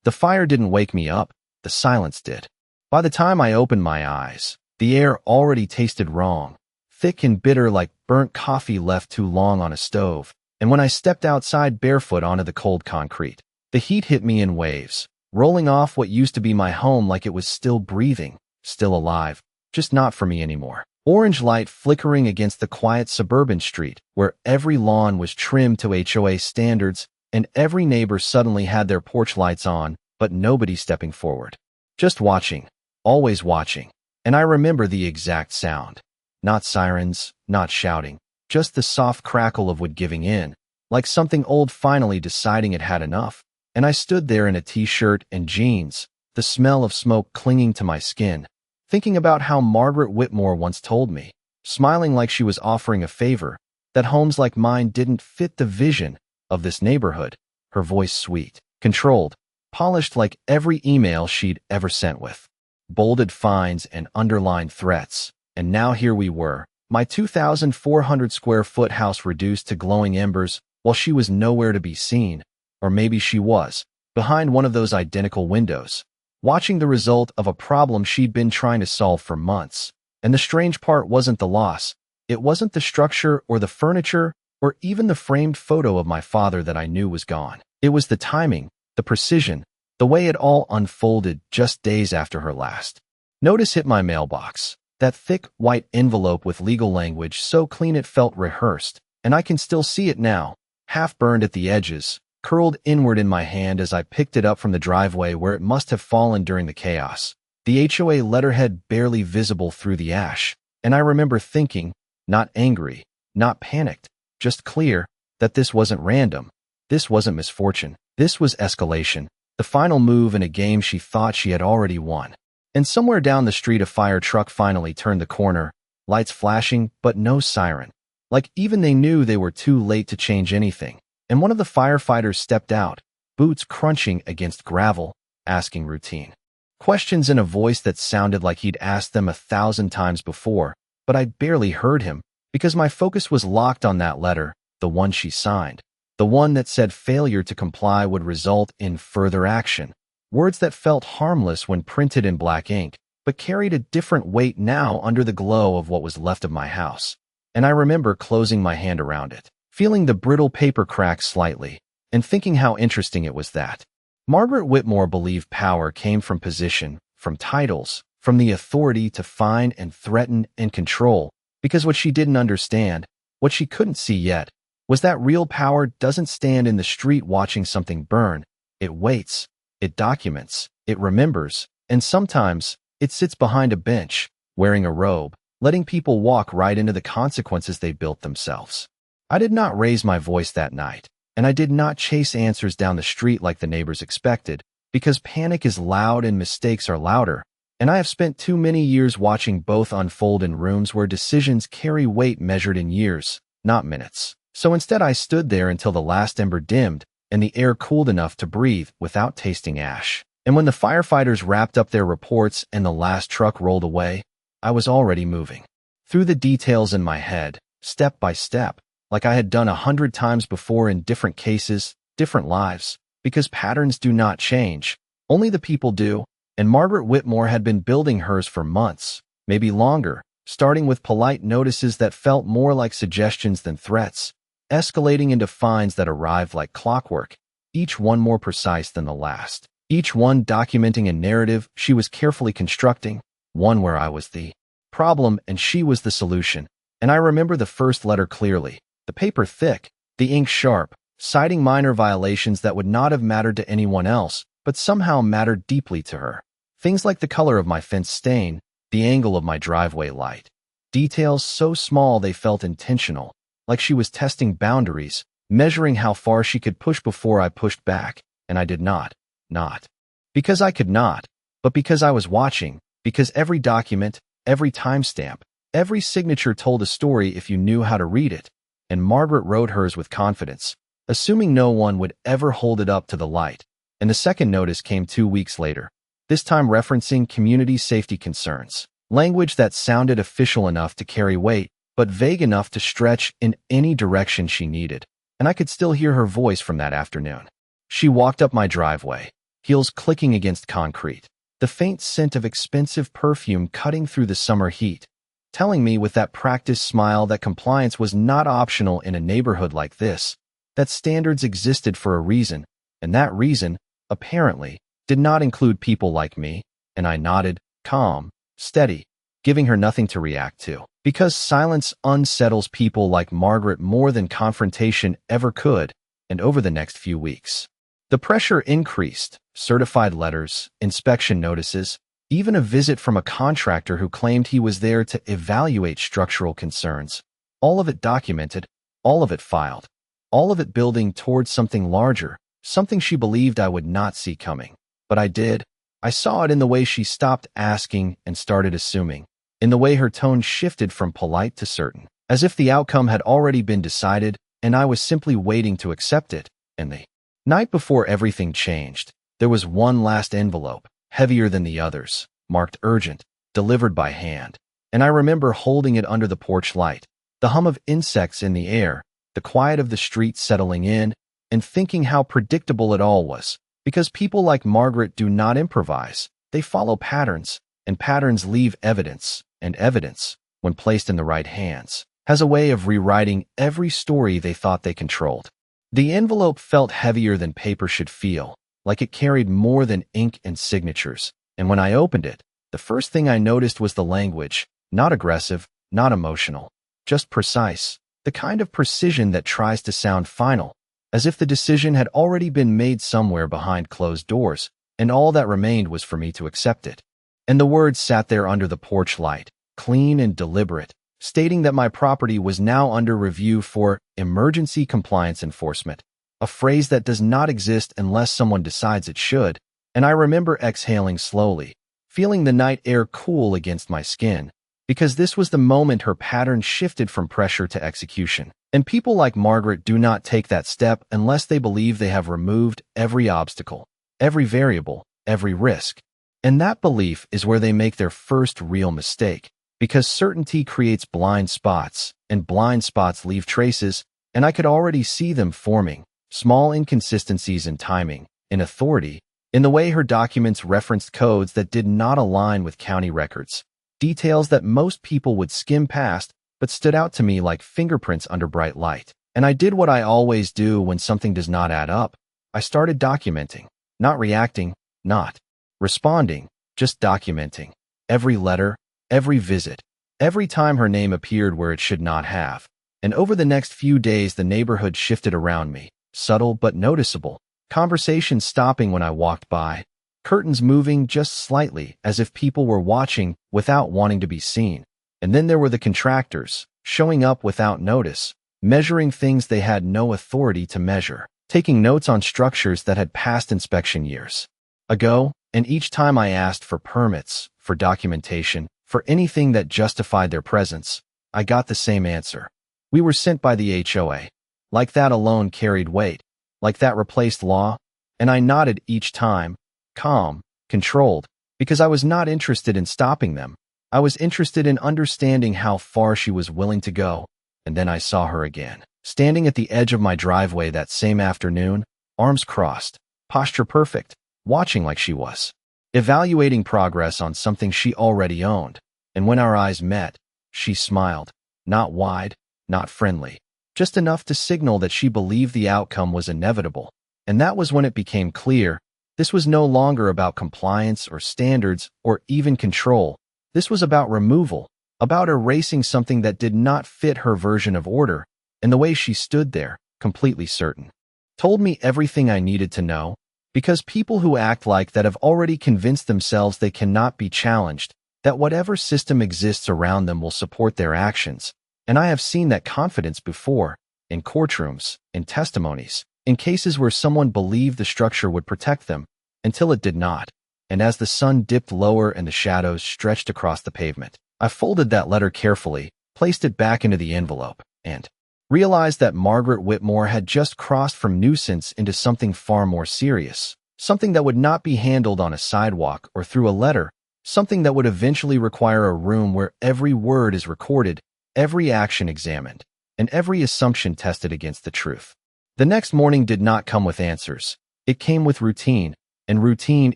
The fire didn't wake me up, the silence did. By the time I opened my eyes, the air already tasted wrong, thick and bitter like burnt coffee left too long on a stove. And when I stepped outside barefoot onto the cold concrete, the heat hit me in waves, rolling off what used to be my home like it was still breathing, still alive, just not for me anymore. Orange light flickering against the quiet suburban street, where every lawn was trimmed to HOA standards, and every neighbor suddenly had their porch lights on, but nobody stepping forward. Just watching, always watching. And I remember the exact sound. Not sirens, not shouting, just the soft crackle of wood giving in, like something old finally deciding it had enough. And I stood there in a t-shirt and jeans, the smell of smoke clinging to my skin, thinking about how Margaret Whitmore once told me, smiling like she was offering a favor, that homes like mine didn't fit the vision of this neighborhood. Her voice sweet, controlled, polished like every email she'd ever sent with bolded fines and underlined threats. And now here we were, my 2,400 square foot house reduced to glowing embers, while she was nowhere to be seen. Or maybe she was, behind one of those identical windows, watching the result of a problem she'd been trying to solve for months. And the strange part wasn't the loss. It wasn't the structure or the furniture or even the framed photo of my father that I knew was gone. It was the timing, the precision, the way it all unfolded just days after her last. Notice hit my mailbox. That thick, white envelope with legal language so clean it felt rehearsed, and I can still see it now, half burned at the edges, curled inward in my hand as I picked it up from the driveway where it must have fallen during the chaos. The HOA letterhead barely visible through the ash, and I remember thinking, not angry, not panicked, just clear, that this wasn't random. This wasn't misfortune. This was escalation, the final move in a game she thought she had already won. And somewhere down the street a fire truck finally turned the corner, lights flashing, but no siren. Like even they knew they were too late to change anything. And one of the firefighters stepped out, boots crunching against gravel, asking routine questions in a voice that sounded like he'd asked them 1,000 times before, but I barely heard him because my focus was locked on that letter, the one she signed, the one that said failure to comply would result in further action. Words that felt harmless when printed in black ink, but carried a different weight now under the glow of what was left of my house. And I remember closing my hand around it, feeling the brittle paper crack slightly, and thinking how interesting it was that Margaret Whitmore believed power came from position, from titles, from the authority to fine and threaten and control, because what she didn't understand, what she couldn't see yet, was that real power doesn't stand in the street watching something burn. It waits, it documents, it remembers, and sometimes it sits behind a bench, wearing a robe, letting people walk right into the consequences they built themselves. I did not raise my voice that night, and I did not chase answers down the street like the neighbors expected, because panic is loud and mistakes are louder, and I have spent too many years watching both unfold in rooms where decisions carry weight measured in years, not minutes. So instead I stood there until the last ember dimmed and the air cooled enough to breathe without tasting ash. And when the firefighters wrapped up their reports and the last truck rolled away, I was already moving through the details in my head, step by step, like I had done 100 times before in different cases, different lives, because patterns do not change. Only the people do, and Margaret Whitmore had been building hers for months, maybe longer, starting with polite notices that felt more like suggestions than threats, escalating into fines that arrived like clockwork, each one more precise than the last, each one documenting a narrative she was carefully constructing, one where I was the problem and she was the solution. And I remember the first letter clearly, the paper thick, the ink sharp, citing minor violations that would not have mattered to anyone else, but somehow mattered deeply to her. Things like the color of my fence stain, the angle of my driveway light. Details so small they felt intentional, like she was testing boundaries, measuring how far she could push before I pushed back, and I did not. Not because I could not, but because I was watching, because every document, every timestamp, every signature told a story if you knew how to read it. And Margaret wrote hers with confidence, assuming no one would ever hold it up to the light. And the second notice came 2 weeks later, this time referencing community safety concerns, language that sounded official enough to carry weight, but vague enough to stretch in any direction she needed. And I could still hear her voice from that afternoon. She walked up my driveway, heels clicking against concrete, the faint scent of expensive perfume cutting through the summer heat, telling me with that practiced smile that compliance was not optional in a neighborhood like this, that standards existed for a reason, and that reason, apparently, did not include people like me, and I nodded, calm, steady, giving her nothing to react to. Because silence unsettles people like Margaret more than confrontation ever could, and over the next few weeks, the pressure increased. Certified letters, inspection notices, even a visit from a contractor who claimed he was there to evaluate structural concerns. All of it documented, all of it filed, all of it building towards something larger, something she believed I would not see coming. But I did. I saw it in the way she stopped asking and started assuming, in the way her tone shifted from polite to certain, as if the outcome had already been decided and I was simply waiting to accept it. And the night before everything changed, there was one last envelope, heavier than the others, marked urgent, delivered by hand. And I remember holding it under the porch light, the hum of insects in the air, the quiet of the street settling in, and thinking how predictable it all was. Because people like Margaret do not improvise, they follow patterns, and patterns leave evidence, and evidence, when placed in the right hands, has a way of rewriting every story they thought they controlled. The envelope felt heavier than paper should feel, like it carried more than ink and signatures, and when I opened it, the first thing I noticed was the language, not aggressive, not emotional, just precise, the kind of precision that tries to sound final, as if the decision had already been made somewhere behind closed doors, and all that remained was for me to accept it. And the words sat there under the porch light, clean and deliberate, stating that my property was now under review for emergency compliance enforcement, a phrase that does not exist unless someone decides it should, and I remember exhaling slowly, feeling the night air cool against my skin, because this was the moment her pattern shifted from pressure to execution. And people like Margaret do not take that step unless they believe they have removed every obstacle, every variable, every risk. And that belief is where they make their first real mistake, because certainty creates blind spots, and blind spots leave traces, and I could already see them forming, small inconsistencies in timing, in authority, in the way her documents referenced codes that did not align with county records, details that most people would skim past, but stood out to me like fingerprints under bright light. And I did what I always do when something does not add up. I started documenting, not reacting, not responding, just documenting. Every letter, every visit, every time her name appeared where it should not have. And over the next few days, the neighborhood shifted around me, subtle but noticeable. Conversations stopping when I walked by, curtains moving just slightly as if people were watching without wanting to be seen. And then there were the contractors, showing up without notice, measuring things they had no authority to measure, taking notes on structures that had passed inspection years ago, and each time I asked for permits, for documentation, for anything that justified their presence, I got the same answer. We were sent by the HOA. Like that alone carried weight, like that replaced law, and I nodded each time, calm, controlled, because I was not interested in stopping them. I was interested in understanding how far she was willing to go, and then I saw her again, standing at the edge of my driveway that same afternoon, arms crossed, posture perfect, watching like she was, evaluating progress on something she already owned. And when our eyes met, she smiled, not wide, not friendly, just enough to signal that she believed the outcome was inevitable. And that was when it became clear, this was no longer about compliance or standards or even control. This was about removal, about erasing something that did not fit her version of order, and the way she stood there, completely certain, told me everything I needed to know, because people who act like that have already convinced themselves they cannot be challenged, that whatever system exists around them will support their actions. And I have seen that confidence before, in courtrooms, in testimonies, in cases where someone believed the structure would protect them, until it did not. And as the sun dipped lower and the shadows stretched across the pavement, I folded that letter carefully, placed it back into the envelope, and realized that Margaret Whitmore had just crossed from nuisance into something far more serious, something that would not be handled on a sidewalk or through a letter, something that would eventually require a room where every word is recorded, every action examined, and every assumption tested against the truth. The next morning did not come with answers. It came with routine, and routine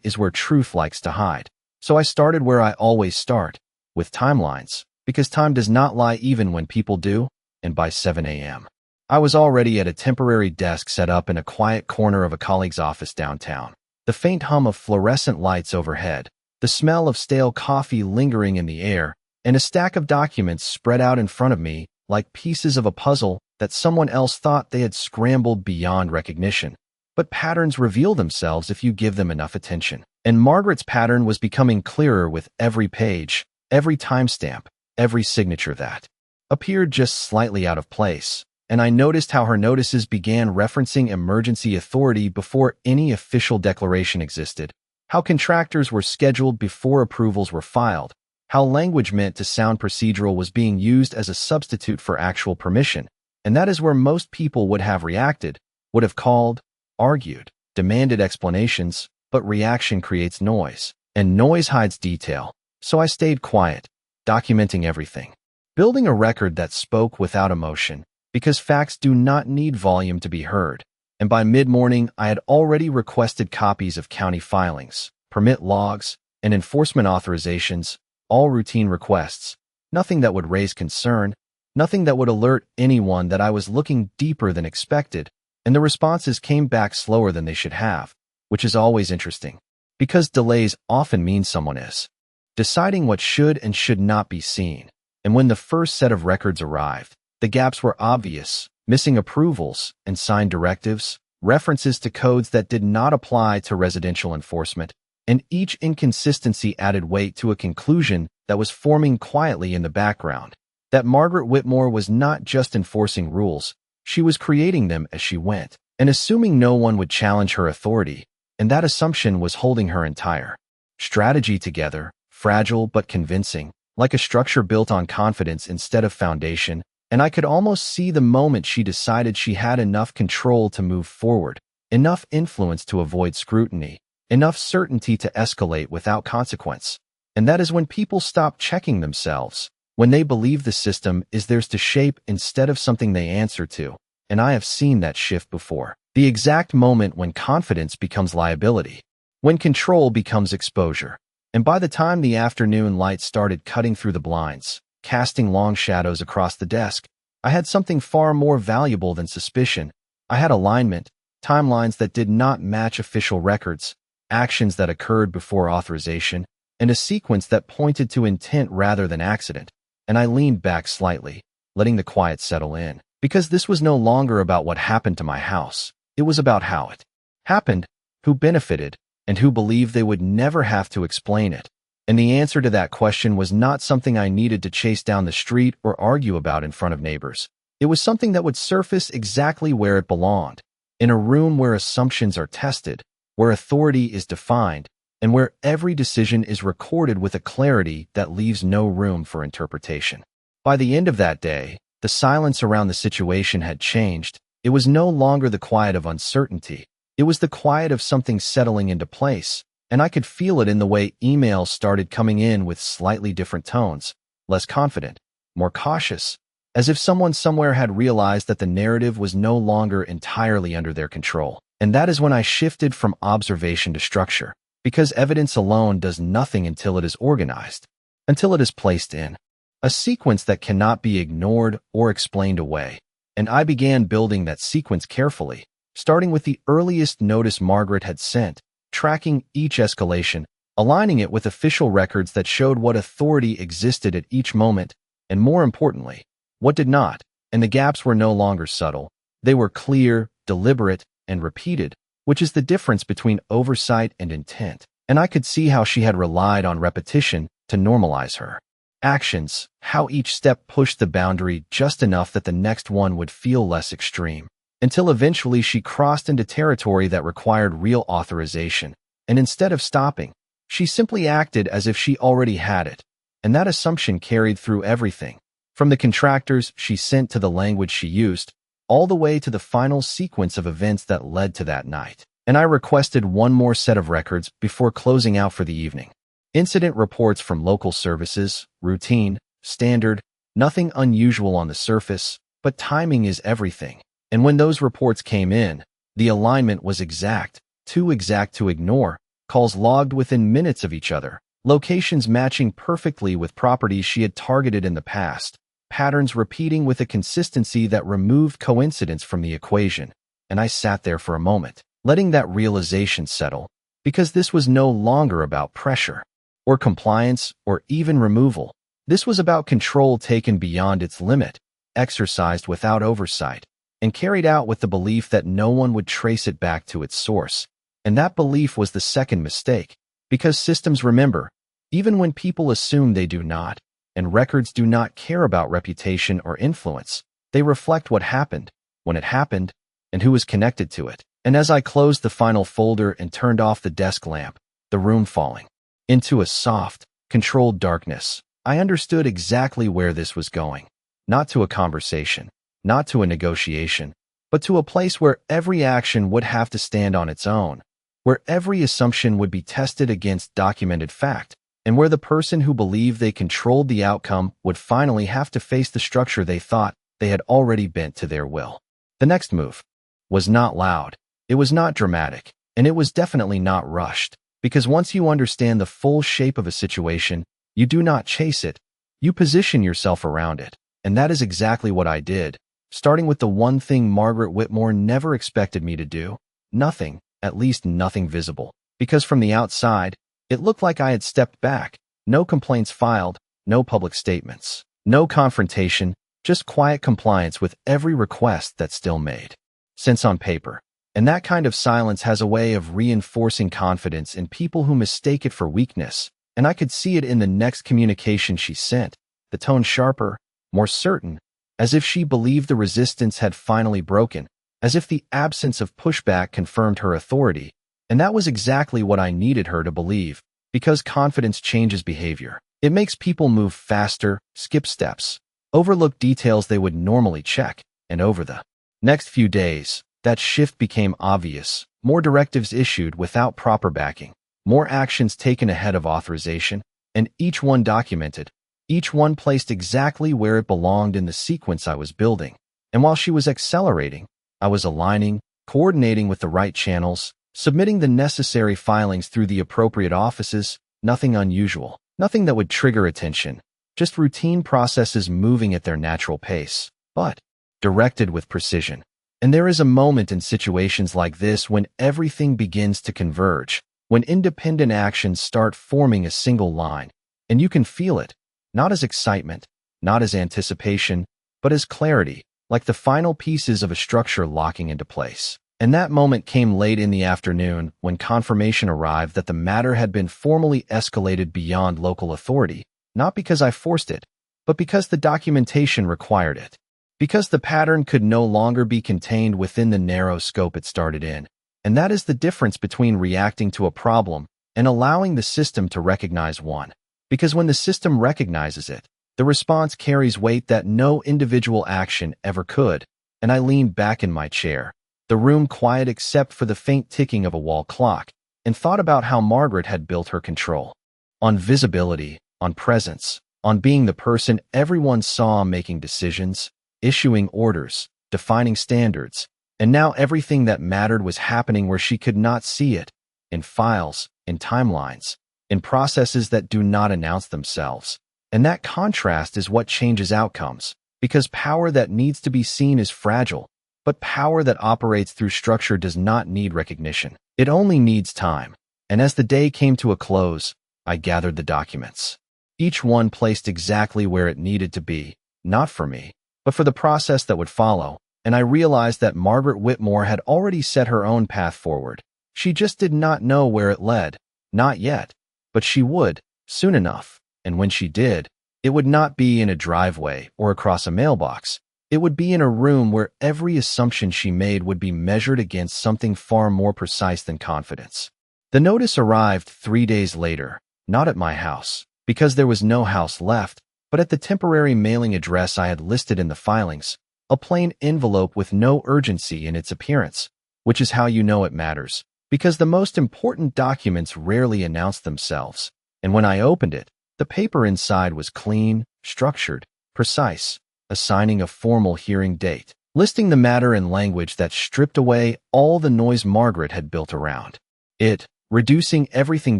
is where truth likes to hide. So I started where I always start, with timelines, because time does not lie even when people do, and by 7 a.m. I was already at a temporary desk set up in a quiet corner of a colleague's office downtown. The faint hum of fluorescent lights overhead, the smell of stale coffee lingering in the air, and a stack of documents spread out in front of me like pieces of a puzzle that someone else thought they had scrambled beyond recognition. But patterns reveal themselves if you give them enough attention. And Margaret's pattern was becoming clearer with every page, every timestamp, every signature that appeared just slightly out of place. And I noticed how her notices began referencing emergency authority before any official declaration existed, how contractors were scheduled before approvals were filed, how language meant to sound procedural was being used as a substitute for actual permission. And that is where most people would have reacted, would have called, argued, demanded explanations, but reaction creates noise, and noise hides detail. So I stayed quiet, documenting everything, building a record that spoke without emotion, because facts do not need volume to be heard. And by mid-morning, I had already requested copies of county filings, permit logs, and enforcement authorizations, all routine requests, nothing that would raise concern, nothing that would alert anyone that I was looking deeper than expected, and the responses came back slower than they should have, which is always interesting, because delays often mean someone is deciding what should and should not be seen. And when the first set of records arrived, the gaps were obvious, missing approvals and signed directives, references to codes that did not apply to residential enforcement, and each inconsistency added weight to a conclusion that was forming quietly in the background, that Margaret Whitmore was not just enforcing rules, she was creating them as she went, and assuming no one would challenge her authority, and that assumption was holding her entire strategy together, fragile but convincing, like a structure built on confidence instead of foundation. And I could almost see the moment she decided she had enough control to move forward, enough influence to avoid scrutiny, enough certainty to escalate without consequence. And that is when people stop checking themselves, when they believe the system is theirs to shape instead of something they answer to. And I have seen that shift before. The exact moment when confidence becomes liability, when control becomes exposure. And by the time the afternoon light started cutting through the blinds, casting long shadows across the desk, I had something far more valuable than suspicion. I had alignment, timelines that did not match official records, actions that occurred before authorization, and a sequence that pointed to intent rather than accident. And I leaned back slightly, letting the quiet settle in, because this was no longer about what happened to my house. It was about how it happened, who benefited, and who believed they would never have to explain it. And the answer to that question was not something I needed to chase down the street or argue about in front of neighbors. It was something that would surface exactly where it belonged, in a room where assumptions are tested, where authority is defined, and where every decision is recorded with a clarity that leaves no room for interpretation. By the end of that day, the silence around the situation had changed. It was no longer the quiet of uncertainty. It was the quiet of something settling into place. And I could feel it in the way emails started coming in with slightly different tones, less confident, more cautious, as if someone somewhere had realized that the narrative was no longer entirely under their control. And that is when I shifted from observation to structure, because evidence alone does nothing until it is organized, until it is placed in a sequence that cannot be ignored or explained away. And I began building that sequence carefully, starting with the earliest notice Margaret had sent, tracking each escalation, aligning it with official records that showed what authority existed at each moment, and more importantly, what did not. And the gaps were no longer subtle. They were clear, deliberate, and repeated, which is the difference between oversight and intent. And I could see how she had relied on repetition to normalize her actions, how each step pushed the boundary just enough that the next one would feel less extreme, until eventually she crossed into territory that required real authorization, and instead of stopping, she simply acted as if she already had it. And that assumption carried through everything, from the contractors she sent to the language she used, all the way to the final sequence of events that led to that night. And I requested one more set of records before closing out for the evening. Incident reports from local services, routine, standard, nothing unusual on the surface, but timing is everything. And when those reports came in, the alignment was exact, too exact to ignore, calls logged within minutes of each other, locations matching perfectly with properties she had targeted in the past, patterns repeating with a consistency that removed coincidence from the equation. And I sat there for a moment, letting that realization settle, because this was no longer about pressure, or compliance, or even removal. This was about control taken beyond its limit, exercised without oversight, and carried out with the belief that no one would trace it back to its source. And that belief was the second mistake, because systems remember, even when people assume they do not, and records do not care about reputation or influence. They reflect what happened, when it happened, and who was connected to it. And as I closed the final folder and turned off the desk lamp, the room falling into a soft, controlled darkness, I understood exactly where this was going. Not to a conversation, not to a negotiation, but to a place where every action would have to stand on its own, where every assumption would be tested against documented fact, and where the person who believed they controlled the outcome would finally have to face the structure they thought they had already bent to their will. The next move was not loud, it was not dramatic, and it was definitely not rushed, because once you understand the full shape of a situation, you do not chase it, you position yourself around it. And that is exactly what I did, starting with the one thing Margaret Whitmore never expected me to do: nothing, at least nothing visible, because from the outside, it looked like I had stepped back. No complaints filed, no public statements, no confrontation, just quiet compliance with every request that still made sense on paper. And that kind of silence has a way of reinforcing confidence in people who mistake it for weakness, and I could see it in the next communication she sent, the tone sharper, more certain, as if she believed the resistance had finally broken, as if the absence of pushback confirmed her authority. And that was exactly what I needed her to believe, because confidence changes behavior. It makes people move faster, skip steps, overlook details they would normally check, and over the next few days, that shift became obvious. More directives issued without proper backing, more actions taken ahead of authorization, and each one documented, each one placed exactly where it belonged in the sequence I was building. And while she was accelerating, I was aligning, coordinating with the right channels, submitting the necessary filings through the appropriate offices. Nothing unusual, nothing that would trigger attention, just routine processes moving at their natural pace, but directed with precision. And there is a moment in situations like this when everything begins to converge, when independent actions start forming a single line, and you can feel it, not as excitement, not as anticipation, but as clarity, like the final pieces of a structure locking into place. And that moment came late in the afternoon when confirmation arrived that the matter had been formally escalated beyond local authority, not because I forced it, but because the documentation required it. Because the pattern could no longer be contained within the narrow scope it started in. And that is the difference between reacting to a problem and allowing the system to recognize one. Because when the system recognizes it, the response carries weight that no individual action ever could. And I leaned back in my chair, the room quiet except for the faint ticking of a wall clock, and thought about how Margaret had built her control. On visibility, on presence, on being the person everyone saw making decisions, issuing orders, defining standards, and now everything that mattered was happening where she could not see it, in files, in timelines, in processes that do not announce themselves. And that contrast is what changes outcomes, because power that needs to be seen is fragile, but power that operates through structure does not need recognition. It only needs time. And as the day came to a close, I gathered the documents. Each one placed exactly where it needed to be, not for me, but for the process that would follow. And I realized that Margaret Whitmore had already set her own path forward. She just did not know where it led. Not yet. But she would, soon enough. And when she did, it would not be in a driveway or across a mailbox. It would be in a room where every assumption she made would be measured against something far more precise than confidence. The notice arrived 3 days later, not at my house, because there was no house left, but at the temporary mailing address I had listed in the filings, a plain envelope with no urgency in its appearance, which is how you know it matters, because the most important documents rarely announce themselves. And when I opened it, the paper inside was clean, structured, precise, assigning a formal hearing date, listing the matter in language that stripped away all the noise Margaret had built around it, reducing everything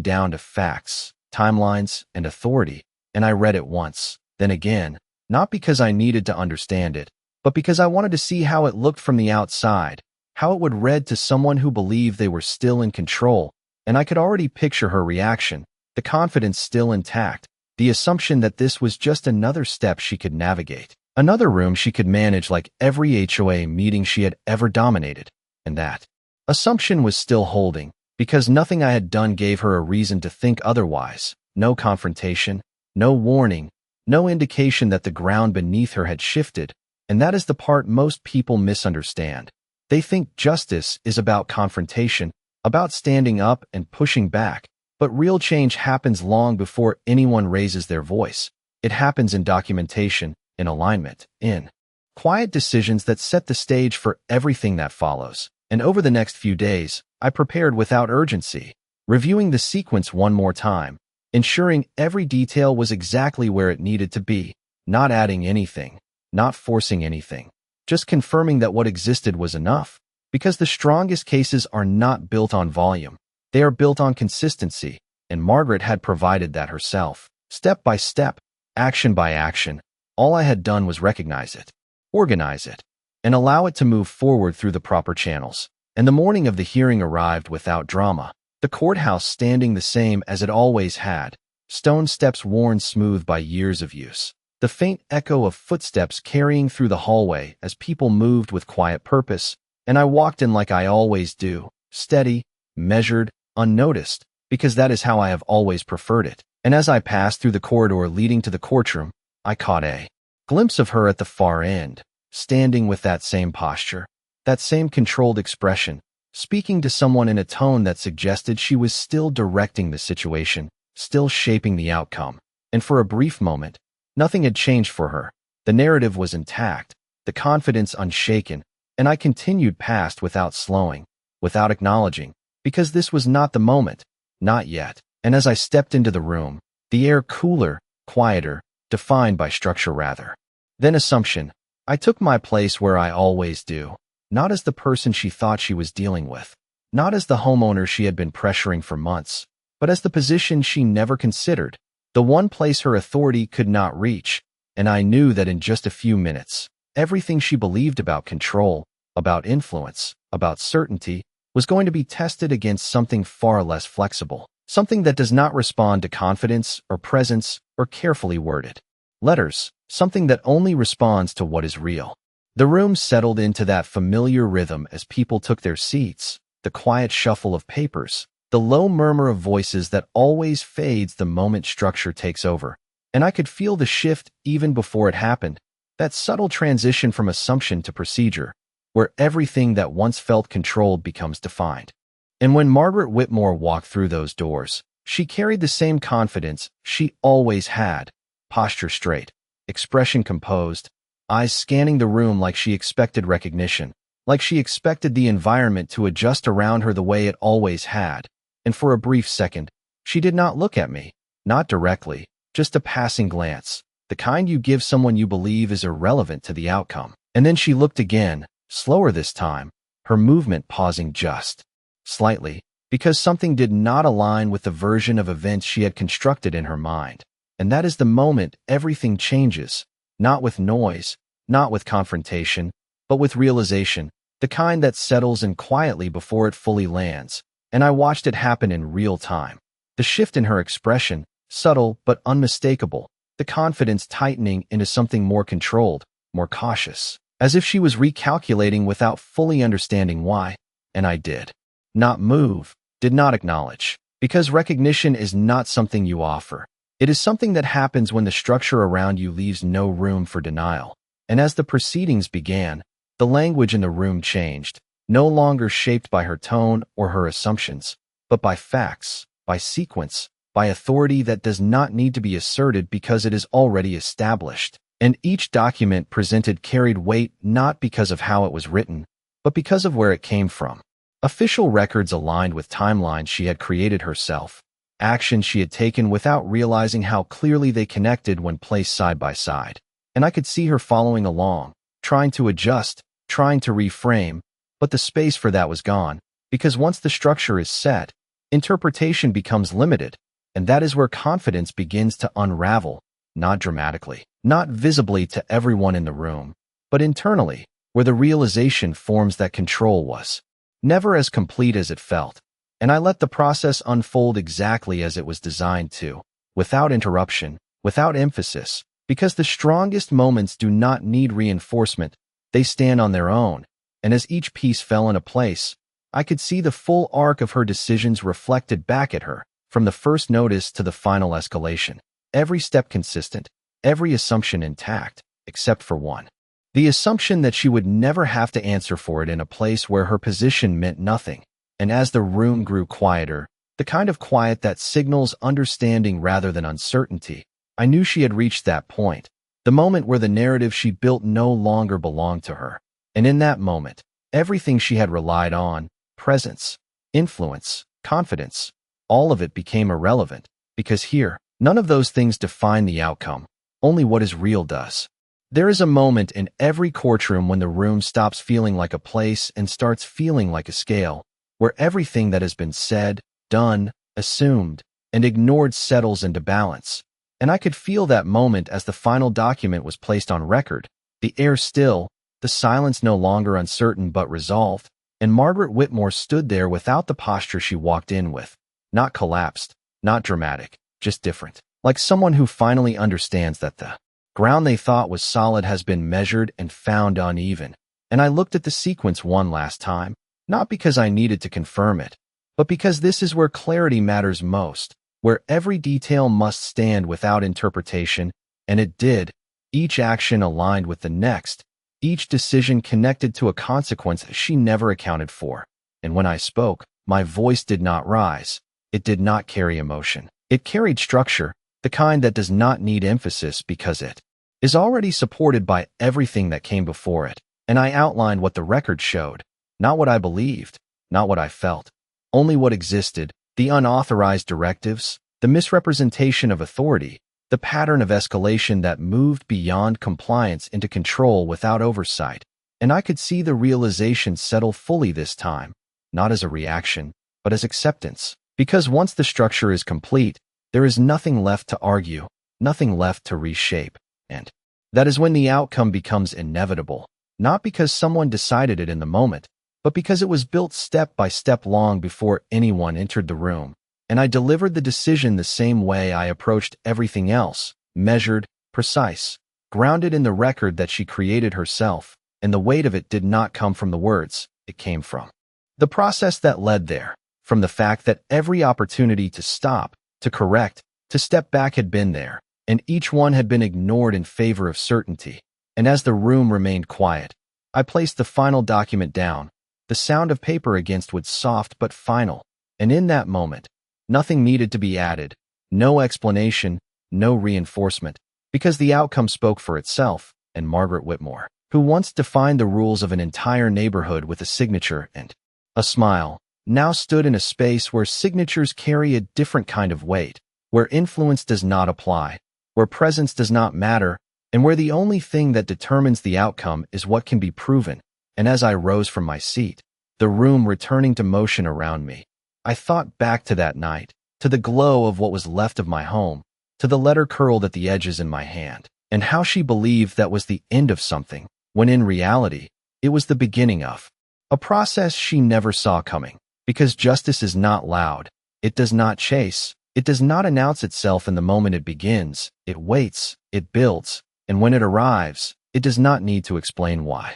down to facts, timelines, and authority. And I read it once, then again, not because I needed to understand it, but because I wanted to see how it looked from the outside, how it would read to someone who believed they were still in control. And I could already picture her reaction, the confidence still intact, the assumption that this was just another step she could navigate, another room she could manage like every HOA meeting she had ever dominated. And that assumption was still holding, because nothing I had done gave her a reason to think otherwise. No confrontation, no warning, no indication that the ground beneath her had shifted. And that is the part most people misunderstand. They think justice is about confrontation, about standing up and pushing back. But real change happens long before anyone raises their voice. It happens in documentation, in alignment, in quiet decisions that set the stage for everything that follows. And over the next few days, I prepared without urgency, reviewing the sequence one more time, ensuring every detail was exactly where it needed to be, not adding anything, not forcing anything, just confirming that what existed was enough. Because the strongest cases are not built on volume. They are built on consistency, and Margaret had provided that herself. Step by step, action by action, all I had done was recognize it, organize it, and allow it to move forward through the proper channels. And the morning of the hearing arrived without drama, the courthouse standing the same as it always had, stone steps worn smooth by years of use, the faint echo of footsteps carrying through the hallway as people moved with quiet purpose, and I walked in like I always do, steady, measured, unnoticed, because that is how I have always preferred it. And as I passed through the corridor leading to the courtroom, I caught a glimpse of her at the far end, standing with that same posture, that same controlled expression, speaking to someone in a tone that suggested she was still directing the situation, still shaping the outcome. And for a brief moment, nothing had changed for her. The narrative was intact, the confidence unshaken, and I continued past without slowing, without acknowledging, because this was not the moment, not yet. And as I stepped into the room, the air cooler, quieter, defined by structure rather than assumption, I took my place where I always do, not as the person she thought she was dealing with, not as the homeowner she had been pressuring for months, but as the position she never considered, the one place her authority could not reach. And I knew that in just a few minutes, everything she believed about control, about influence, about certainty, was going to be tested against something far less flexible, something that does not respond to confidence or presence or carefully worded letters, something that only responds to what is real. The room settled into that familiar rhythm as people took their seats, the quiet shuffle of papers, the low murmur of voices that always fades the moment structure takes over. And I could feel the shift even before it happened, that subtle transition from assumption to procedure, where everything that once felt controlled becomes defined. And when Margaret Whitmore walked through those doors, she carried the same confidence she always had, posture straight, expression composed, eyes scanning the room like she expected recognition, like she expected the environment to adjust around her the way it always had. And for a brief second, she did not look at me, not directly, just a passing glance, the kind you give someone you believe is irrelevant to the outcome. And then she looked again, slower this time, her movement pausing just slightly, because something did not align with the version of events she had constructed in her mind. And that is the moment everything changes, not with noise, not with confrontation, but with realization, the kind that settles in quietly before it fully lands. And I watched it happen in real time. The shift in her expression, subtle but unmistakable, the confidence tightening into something more controlled, more cautious, as if she was recalculating without fully understanding why. And I did not move, did not acknowledge, because recognition is not something you offer. It is something that happens when the structure around you leaves no room for denial. And as the proceedings began, the language in the room changed, no longer shaped by her tone or her assumptions, but by facts, by sequence, by authority that does not need to be asserted because it is already established. And each document presented carried weight not because of how it was written, but because of where it came from. Official records aligned with timelines she had created herself, actions she had taken without realizing how clearly they connected when placed side by side. And I could see her following along, trying to adjust, trying to reframe, but the space for that was gone, because once the structure is set, interpretation becomes limited, and that is where confidence begins to unravel, not dramatically, not visibly to everyone in the room, but internally, where the realization forms that control was never as complete as it felt, and I let the process unfold exactly as it was designed to, without interruption, without emphasis, because the strongest moments do not need reinforcement, they stand on their own, and as each piece fell into place, I could see the full arc of her decisions reflected back at her, from the first notice to the final escalation. Every step consistent, every assumption intact, except for one. The assumption that she would never have to answer for it in a place where her position meant nothing. And as the room grew quieter, the kind of quiet that signals understanding rather than uncertainty, I knew she had reached that point, the moment where the narrative she built no longer belonged to her. And in that moment, everything she had relied on, presence, influence, confidence, all of it became irrelevant, because here, none of those things define the outcome, only what is real does. There is a moment in every courtroom when the room stops feeling like a place and starts feeling like a scale, where everything that has been said, done, assumed, and ignored settles into balance. And I could feel that moment as the final document was placed on record, the air still, the silence no longer uncertain but resolved, and Margaret Whitmore stood there without the posture she walked in with. Not collapsed, not dramatic, just different. Like someone who finally understands that the ground they thought was solid has been measured and found uneven. And I looked at the sequence one last time, not because I needed to confirm it, but because this is where clarity matters most, where every detail must stand without interpretation, and it did. Each action aligned with the next, each decision connected to a consequence she never accounted for. And when I spoke, my voice did not rise. It did not carry emotion. It carried structure, the kind that does not need emphasis because it is already supported by everything that came before it. And I outlined what the record showed, not what I believed, not what I felt, only what existed, the unauthorized directives, the misrepresentation of authority, the pattern of escalation that moved beyond compliance into control without oversight. And I could see the realization settle fully this time, not as a reaction, but as acceptance. Because once the structure is complete, there is nothing left to argue, nothing left to reshape. And that is when the outcome becomes inevitable, not because someone decided it in the moment, but because it was built step by step long before anyone entered the room. And I delivered the decision the same way I approached everything else, measured, precise, grounded in the record that she created herself, and the weight of it did not come from the words, it came from the process that led there, from the fact that every opportunity to stop, to correct, to step back had been there, and each one had been ignored in favor of certainty. And as the room remained quiet, I placed the final document down, the sound of paper against wood soft but final, and in that moment, nothing needed to be added, no explanation, no reinforcement, because the outcome spoke for itself. And Margaret Whitmore, who once defined the rules of an entire neighborhood with a signature and a smile, now stood in a space where signatures carry a different kind of weight, where influence does not apply, where presence does not matter, and where the only thing that determines the outcome is what can be proven. And as I rose from my seat, the room returning to motion around me, I thought back to that night, to the glow of what was left of my home, to the letter curled at the edges in my hand, and how she believed that was the end of something, when in reality, it was the beginning of a process she never saw coming. Because justice is not loud, it does not chase, it does not announce itself in the moment it begins, it waits, it builds, and when it arrives, it does not need to explain why.